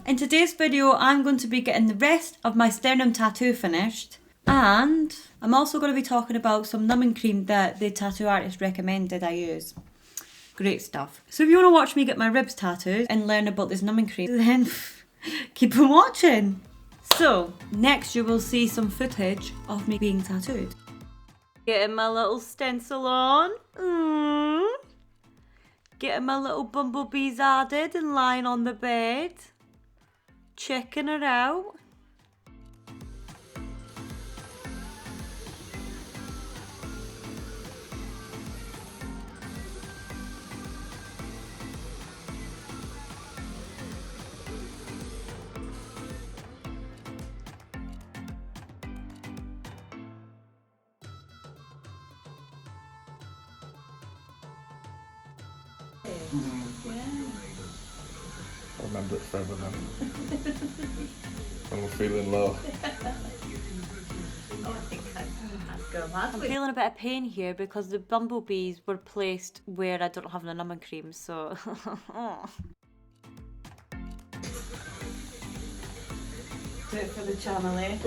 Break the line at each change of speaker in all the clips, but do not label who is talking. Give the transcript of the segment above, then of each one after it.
in today's video, I'm going to be getting the rest of my sternum tattoo finished, and I'm also going to be talking about some numbing cream that the tattoo artist recommended I use. Great stuff. So if you want to watch me get my ribs tattooed and learn about this numbing cream, then keep on watching. So, next you will see some footage of me being tattooed. Getting my little stencil on. Getting my little bumblebees added and lying on the bed. Checking her out.
I remember it forever then. When we're feeling low.
I'm feeling a bit of pain here because the bumblebees were placed where I don't have the numbing cream, so... Do it for the channel, eh?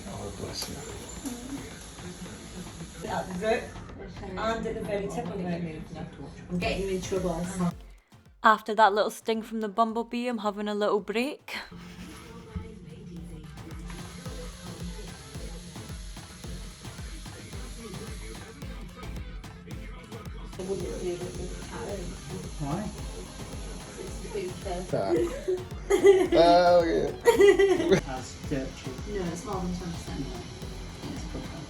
Oh, bless you.
At the root and at the very tip of it.
I'm getting you in trouble.
After that little sting from the bumblebee, I'm having a little break.
Why?
Oh, yeah.
Has dirt cheap. No, it's more than 10%. It's a good one.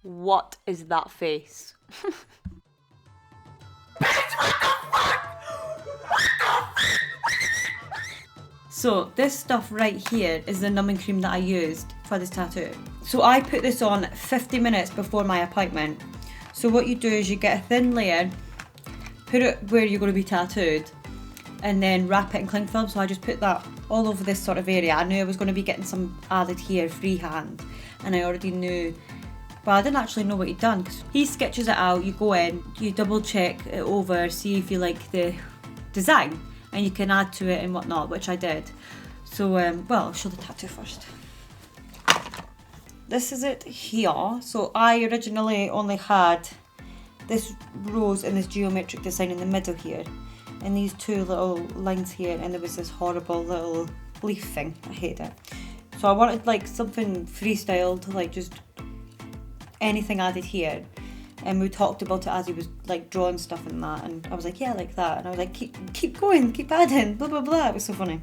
What is that face? So this stuff right here is the numbing cream that I used for this tattoo. So I put this on 50 minutes before my appointment. So what you do is you get a thin layer, put it where you're going to be tattooed, and then wrap it in cling film. So I just put that all over this sort of area. I knew I was going to be getting some added here freehand, and I already knew. Well, I didn't actually know what he'd done. He sketches it out, you go in, you double check it over, see if you like the design, and you can add to it and whatnot, which I did. So, well, I'll show the tattoo first. This is it here. So I originally only had this rose and this geometric design in the middle here, and these two little lines here, and there was this horrible little leaf thing. I hate it. So I wanted like something freestyled, like just anything added here, and we talked about it as he was like drawing stuff and that, and I was like, yeah, like that, and I was like, keep going, keep adding, blah blah blah. It was so funny.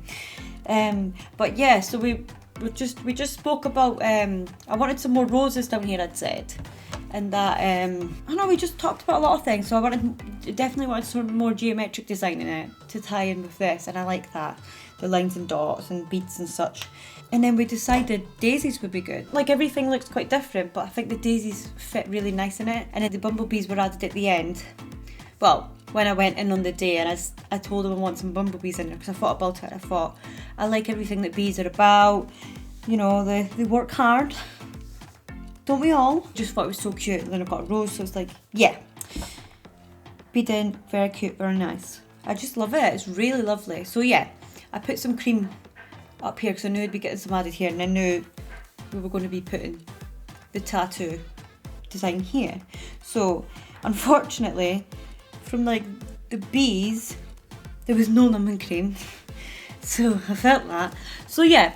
But yeah, so we just spoke about I wanted some more roses down here, I'd said, and that I don't know, we just talked about a lot of things. So I definitely wanted some more geometric design in it to tie in with this, and I like that, the lines and dots and beads and such. And then we decided daisies would be good. Like, everything looks quite different, but I think the daisies fit really nice in it. And then the bumblebees were added at the end. Well, when I went in on the day, and I told them I want some bumblebees in there, because I thought about it. I thought, I like everything that bees are about. You know, they work hard. Don't we all? Just thought it was so cute. And then I got a rose, so it's like, yeah. Beading, very cute, very nice. I just love it. It's really lovely. So yeah, I put some cream up here because I knew I'd be getting some added here, and I knew we were going to be putting the tattoo design here. So unfortunately, from like the bees, there was no numbing cream. So I felt that. So yeah,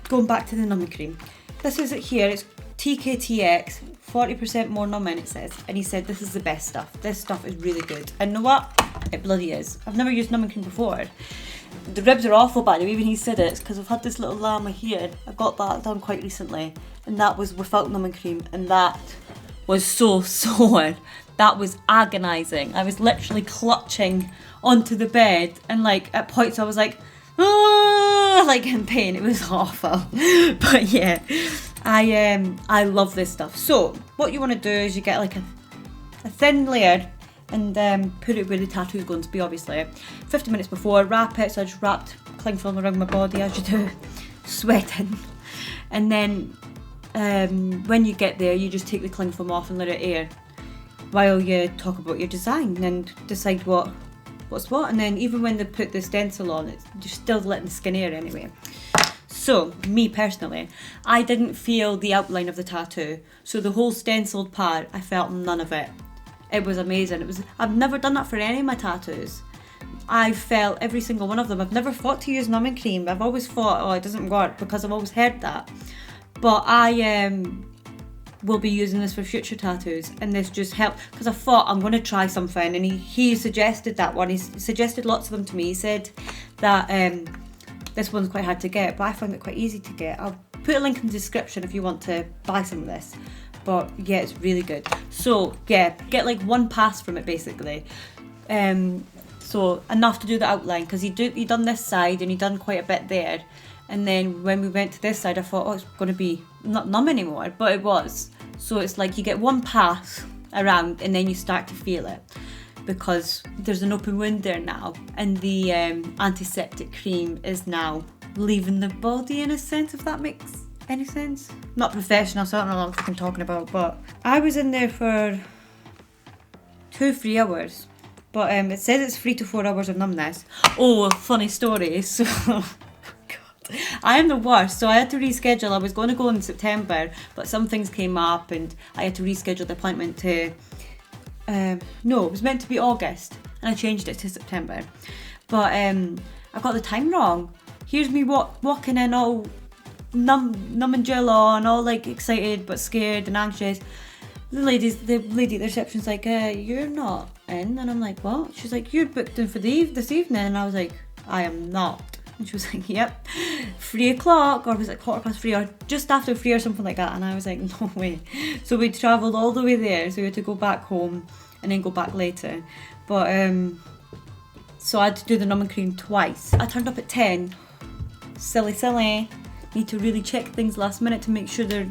going back to the numbing cream. This is it here. It's TKTX, 40% more numbing, it says. And he said this is the best stuff. This stuff is really good. And you know what? It bloody is. I've never used numbing cream before. The ribs are awful, by the way, when he said it, because I've had this little llama here. I got that done quite recently, and that was without numbing cream, and that was so sore. That was agonising. I was literally clutching onto the bed, and like at points I was like, ah, like in pain. It was awful. But yeah, I love this stuff. So what you want to do is you get like a thin layer, and put it where the tattoo is going to be, obviously. 50 minutes before, wrap it. So I just wrapped cling film around my body, as you do, sweating. And then when you get there, you just take the cling film off and let it air while you talk about your design and decide what's what. And then even when they put the stencil on, you're still letting the skin air anyway. So, me personally, I didn't feel the outline of the tattoo. So the whole stenciled part, I felt none of it. It was amazing. I've never done that for any of my tattoos. I felt every single one of them. I've never thought to use numbing cream. I've always thought, oh, it doesn't work, because I've always heard that. But I will be using this for future tattoos, and this just helped, because I thought I'm going to try something, and he suggested that one. He suggested lots of them to me. He said that this one's quite hard to get, but I found it quite easy to get. I'll put a link in the description if you want to buy some of this. But yeah, it's really good. So yeah, get like one pass from it basically. So enough to do the outline, because he done this side and he done quite a bit there. And then when we went to this side, I thought, oh, it's going to be not numb anymore, but it was. So it's like you get one pass around and then you start to feel it, because there's an open wound there now, and the antiseptic cream is now leaving the body in a sense, if that makes any sense. Not professional, so I don't know what I'm talking about, but I was in there for 2-3 hours. But it says it's 3 to 4 hours of numbness. Oh, funny story. So, God, I am the worst. So I had to reschedule. I was going to go in September, but some things came up and I had to reschedule the appointment to, no, it was meant to be August, and I changed it to September. But I got the time wrong. Here's me walking in all numb and gel on, all like excited but scared and anxious. The lady at the reception's like, you're not in. And I'm like, what? She's like, you're booked in for this evening. And I was like, I am not. And she was like, yep, 3 o'clock, or was it 3:15, or just after 3 or something like that. And I was like, no way. So we travelled all the way there, so we had to go back home and then go back later. But so I had to do the numbing cream twice. I turned up at 10. Silly. Need to really check things last minute to make sure they're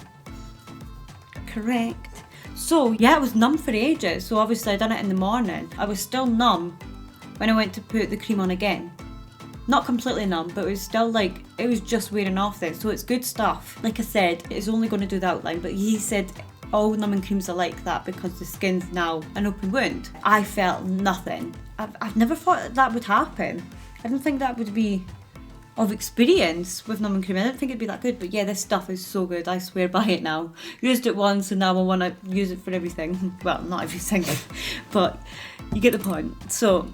correct. So yeah, it was numb for ages. So obviously I done it in the morning. I was still numb when I went to put the cream on again. Not completely numb, but it was still like, it was just wearing off then. So it's good stuff. Like I said, it's only going to do the outline, but he said all numbing creams are like that because the skin's now an open wound. I felt nothing. I've never thought that would happen. I didn't think that would be of experience with numbing cream. I didn't think it'd be that good, but yeah, this stuff is so good. I swear by it now. Used it once and now I want to use it for everything. Well, not everything, but you get the point. So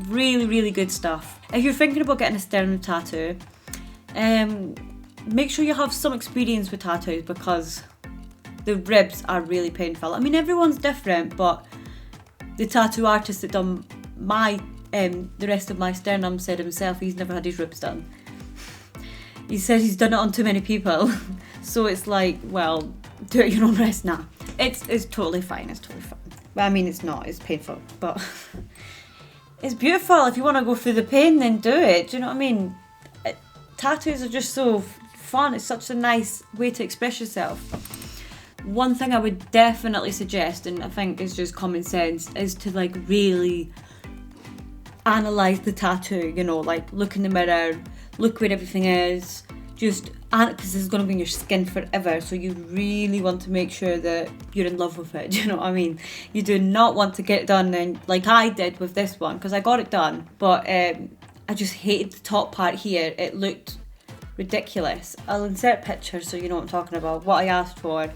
really good stuff. If you're thinking about getting a sternum tattoo, make sure you have some experience with tattoos, because the ribs are really painful. I mean, everyone's different, but the tattoo artist that done the rest of my sternum said himself he's never had his ribs done. He said he's done it on too many people. So it's like, well, do it at your own risk now. It's totally fine. It's totally fine. Well, I mean, it's not. It's painful, but it's beautiful. If you want to go through the pain, then do it. Do you know what I mean? Tattoos are just so fun. It's such a nice way to express yourself. One thing I would definitely suggest, and I think is just common sense, is to like really analyse the tattoo, you know, like look in the mirror, look where everything is, just, because this is going to be in your skin forever, so you really want to make sure that you're in love with it, do you know what I mean? You do not want to get it done then, like I did with this one, because I got it done, but I just hated the top part here. It looked ridiculous. I'll insert pictures so you know what I'm talking about, what I asked for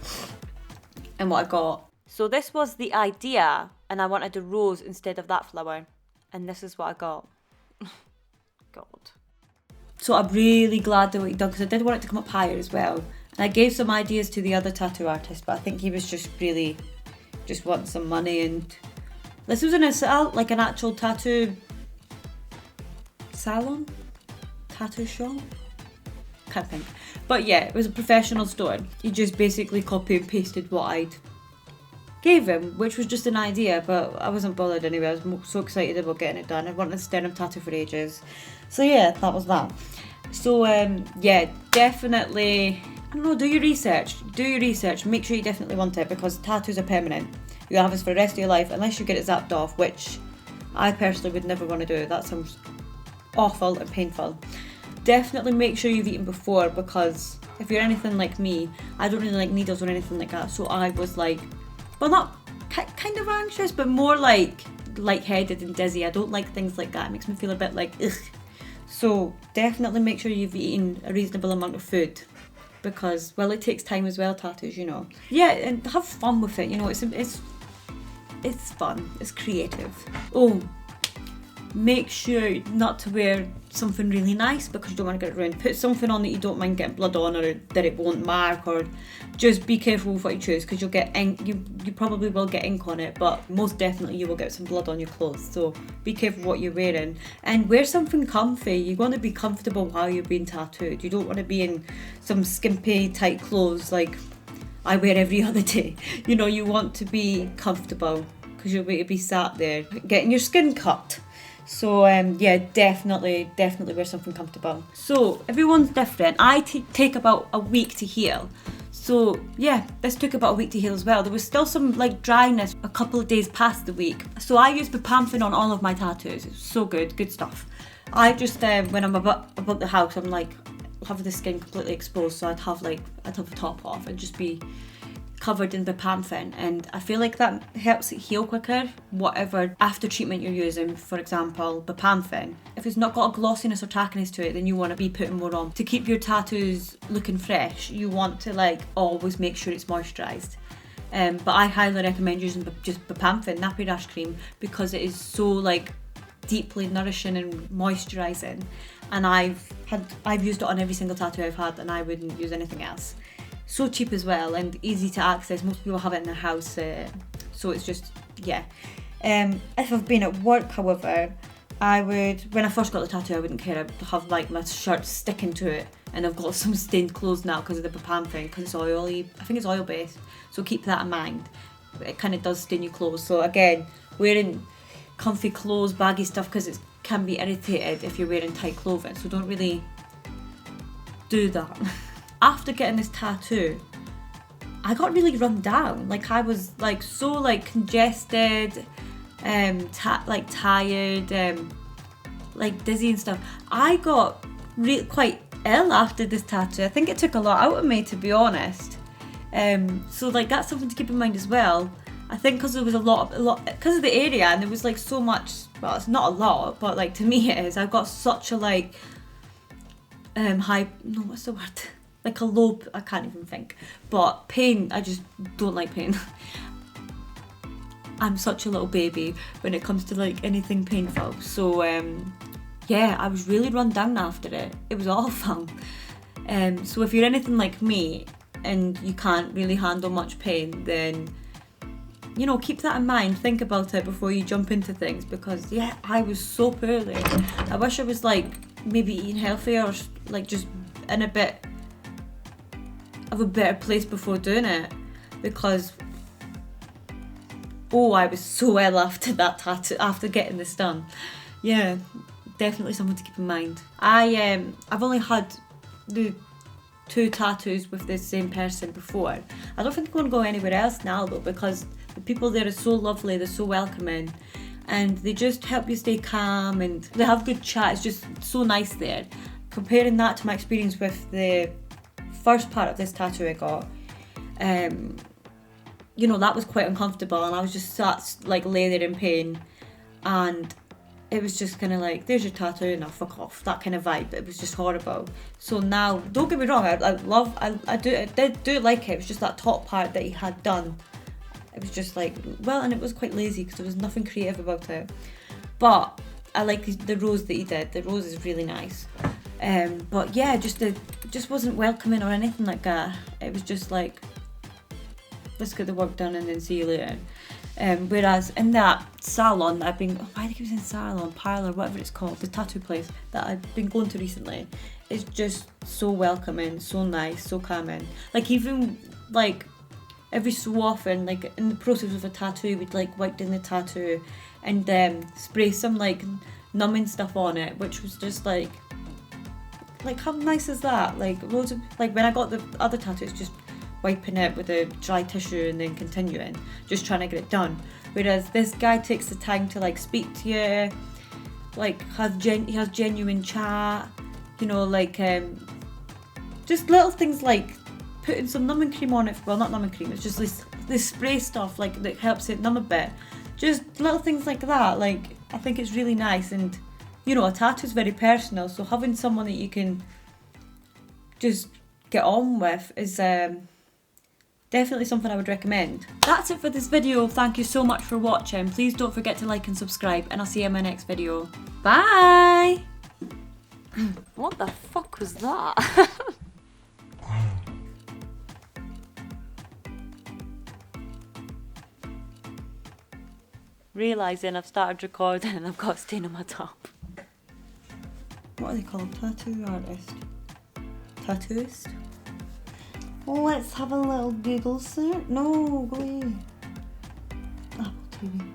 and what I got. So this was the idea, and I wanted a rose instead of that flower. And this is what I got. God. So I'm really glad that what he done, because I did want it to come up higher as well. And I gave some ideas to the other tattoo artist, but I think he was just really, just wanting some money. And this was in a, like an actual tattoo salon? Tattoo shop? Can't think. But yeah, it was a professional store. He just basically copy and pasted what I'd gave him, which was just an idea, but I wasn't bothered anyway. I was so excited about getting it done. I wanted a sternum tattoo for ages. So yeah, that was that. So yeah, definitely, I don't know, do your research. Make sure you definitely want it, because tattoos are permanent. You'll have this for the rest of your life, unless you get it zapped off, which I personally would never want to do. That sounds awful and painful. definitely make sure you've eaten before, because if you're anything like me, I don't really like needles or anything like that. So I was like, well, not kind of anxious, but more like lightheaded and dizzy. I don't like things like that. It makes me feel a bit like ugh. So definitely make sure you've eaten a reasonable amount of food, because, well, it takes time as well, tattoos, you know. Yeah, and have fun with it, you know. It's fun, it's creative. Oh, make sure not to wear something really nice because you don't want to get it ruined. Put something on that you don't mind getting blood on, or that it won't mark, or just be careful with what you choose, because you'll get ink. You probably will get ink on it, but most definitely you will get some blood on your clothes. So be careful what you're wearing, and wear something comfy. You want to be comfortable while you're being tattooed. You don't want to be in some skimpy tight clothes like I wear every other day. You know, you want to be comfortable because you'll be sat there getting your skin cut. So yeah, definitely wear something comfortable. So everyone's different. I take about a week to heal. So yeah, this took about a week to heal as well. There was still some like dryness a couple of days past the week. So I used Bepanthen on all of my tattoos. It's so good stuff. I just when I'm about the house, I'm like have the skin completely exposed. So I'd have the top off and just be covered in Bepanthen, and I feel like that helps it heal quicker, whatever after treatment you're using. For example, Bepanthen, if it's not got a glossiness or tackiness to it, then you want to be putting more on. To keep your tattoos looking fresh, you want to like always make sure it's moisturised. But I highly recommend using just Bepanthen nappy rash cream, because it is so like deeply nourishing and moisturising, and I've used it on every single tattoo I've had, and I wouldn't use anything else. So cheap as well and easy to access. Most people have it in their house, so it's just, yeah. If I've been at work, however, when I first got the tattoo, I wouldn't care. I would have like my shirt sticking to it, and I've got some stained clothes now because of the Bepanthen, because it's oily. I think it's oil based, so keep that in mind. It kind of does stain your clothes. So again, wearing comfy clothes, baggy stuff, because it can be irritated if you're wearing tight clothing, so don't really do that. After getting this tattoo, I got really run down. Like I was like so like congested, tired, like dizzy and stuff. I got quite ill after this tattoo. I think it took a lot out of me, to be honest. So like that's something to keep in mind as well. I think because there was a lot because of the area, and there was like so much. Well, it's not a lot, but like to me it is. I've got such a like what's the word? Like a low, I can't even think. But pain, I just don't like pain. I'm such a little baby when it comes to like anything painful. So yeah, I was really run down after it. It was awful. So if you're anything like me and you can't really handle much pain, then you know, keep that in mind. Think about it before you jump into things, because yeah, I was so poorly. I wish I was like maybe eating healthier, or like just in a bit of a better place before doing it, because I was so ill after that tattoo, after getting this done. Yeah, definitely something to keep in mind. I've only had the 2 tattoos with the same person before. I don't think I'm going to go anywhere else now though, because the people there are so lovely, they're so welcoming, and they just help you stay calm, and they have good chat. It's just so nice there. Comparing that to my experience with the first part of this tattoo I got, you know, that was quite uncomfortable, and I was just sat like lay there in pain, and it was just kind of like, there's your tattoo, now fuck off, that kind of vibe. It was just horrible. So now, don't get me wrong, I did like it. It was just that top part that he had done. It was just like, well, and it was quite lazy because there was nothing creative about it. But I like the rose that he did. The rose is really nice. But yeah, just wasn't welcoming or anything like that. It was just like, let's get the work done and then see you later. Whereas in that salon that I've been, why do I keep saying salon, parlour, whatever it's called, the tattoo place that I've been going to recently, it's just so welcoming, so nice, so calming. Like even like every so often, like in the process of a tattoo, we'd like wipe down the tattoo and spray some like numbing stuff on it, which was just like how nice is that? Like loads of, like when I got the other tattoos, just wiping it with a dry tissue and then continuing, just trying to get it done. Whereas this guy takes the time to like speak to you, like he has genuine chat. you know, like just little things like putting some numbing cream on it. Well, not numbing cream, it's just this spray stuff like that helps it numb a bit. Just little things like that, like I think it's really nice. And you know, a tattoo's very personal, so having someone that you can just get on with is definitely something I would recommend. That's it for this video. Thank you so much for watching. Please don't forget to like and subscribe, and I'll see you in my next video. Bye!
What the fuck was that? Realising I've started recording and I've got a stain on my top.
What are they called? Tattoo artist? Tattooist? Oh, let's have a little Google search. No, go away. Apple TV.